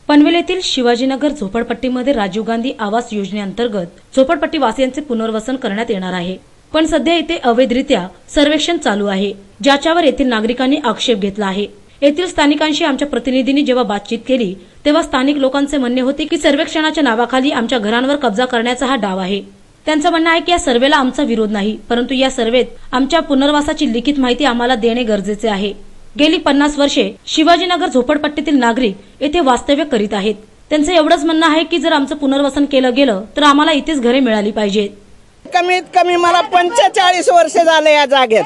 पनवेल येथील शिवाजीनगर झोपडपट्टीमध्ये राजीव गांधी आवास योजनेअंतर्गत झोपडपट्टी वासियांचे पुनर्वसन करण्यात येणार आहे। पण सध्या येथे अवैधरित्या सर्वेक्षण चालू आहे, ज्याच्यावर येथील नागरिकांनी आक्षेप घेतला आहे। येथील स्थानिकांशी आमच्या प्रतिनिधींनी जेव्हा बातचीत केली तेव्हा स्थानिक लोकांचे म्हणणे होते की सर्वेक्षणाच्या नावाखाली आमच्या घरांवर कब्जा करण्याचा हा डाव आहे। त्यांचं म्हणणं आहे की या सर्वेला आमचा विरोध नाही, परंतु या सर्वेत आमच्या पुनर्वासाची लिखित माहिती आम्हाला देणे गरजेचे आहे। गेली 50 वर्षे शिवाजीनगर झोपडपट्टीतील नागरिक येथे वास्तव्य करीत आहेत। त्यांचं एवढंच म्हणणं आहे की जर आमचं पुनर्वसन केलं गेलं तर आम्हाला इथेच घरे मिळाली पाहिजेत। कमीत कमी मला 45 वर्ष झाले या जागेत।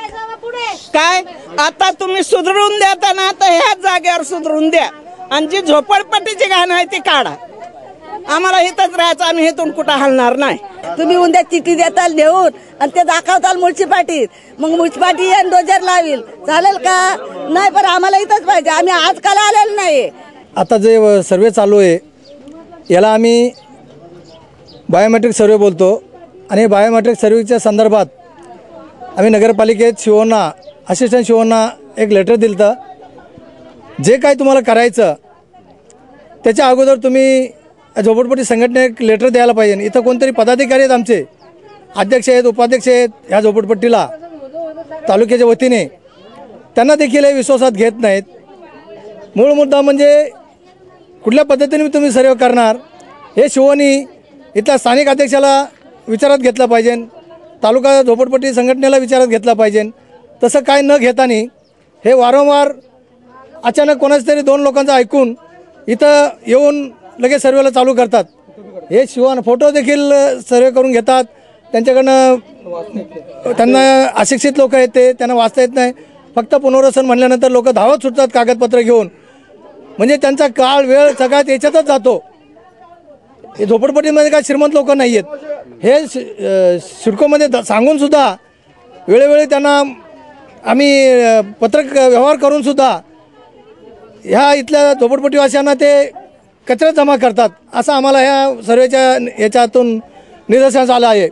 काय आता तुम्ही सुधरून द्या ना, तर ह्याच जागेवर सुधरून द्या आणि जी झोपडपट्टीची घाण आहे ती काढा। आम्हाला इथंच राहायचं, आम्ही इथून कुठं हलणार नाही। तुम्ही उद्या चिठ्ठी देताल देऊन आणि ते दाखवताल म्युन्सिपाल्टीत, मग म्युन्सिपाल्टी डोजर लावेल, चालेल का? नाही, पण आम्हाला इथंच पाहिजे। आम्ही आजकाल आलेलो नाही। आता जे सर्वे चालू आहे याला आम्ही बायोमेट्रिक सर्वे बोलतो आणि बायोमेट्रिक सर्वेच्या संदर्भात आम्ही नगरपालिकेत शिवण्णा असिस्टंट शिवण्णा एक लेटर दिलं। जे काय तुम्हाला करायचं त्याच्या अगोदर तुम्ही झोपडपट्टी संघटने एक लेटर द्यायला पाहिजे। इथं कोणतरी पदाधिकारी आहेत, आमचे अध्यक्ष आहेत, उपाध्यक्ष आहेत ह्या झोपडपट्टीला तालुक्याच्या वतीने, त्यांना देखील हे विश्वासात घेत नाहीत। मूळ मुद्दा म्हणजे कुठल्या पद्धतीने तुम्ही सर्वे करणार हे शिवणी इथल्या स्थानिक अध्यक्षाला विचारात घेतलं पाहिजे, तालुका झोपडपट्टी संघटनेला विचारात घेतलं पाहिजे। तसं काय न घेताना हे वारंवार अचानक कोणाच तरी 2 लोकांचं ऐकून इथं येऊन लगेच सर्वेला चालू करतात। हे शिवण फोटो देखील सर्वे करून घेतात, त्यांच्याकडनं त्यांना अशिक्षित लोक आहेत ते त्यांना वाचता येत नाही। फक्त पुनर्वसन म्हणल्यानंतर लोक धावत सुटतात कागदपत्र घेऊन, म्हणजे त्यांचा काळ वेळ सगळ्यात याच्यातच जातो। हे झोपडपट्टीमध्ये काय श्रीमंत लोक नाही आहेत, हे सिडकोमध्ये सांगून सुद्धा वेळोवेळी त्यांना आम्ही पत्रक व्यवहार करून सुद्धा ह्या इथल्या झोपडपट्टीवासियांना ते कचरा जमा करतात, असं आम्हाला ह्या सर्वेच्या याच्यातून निदर्शनास आलं आहे।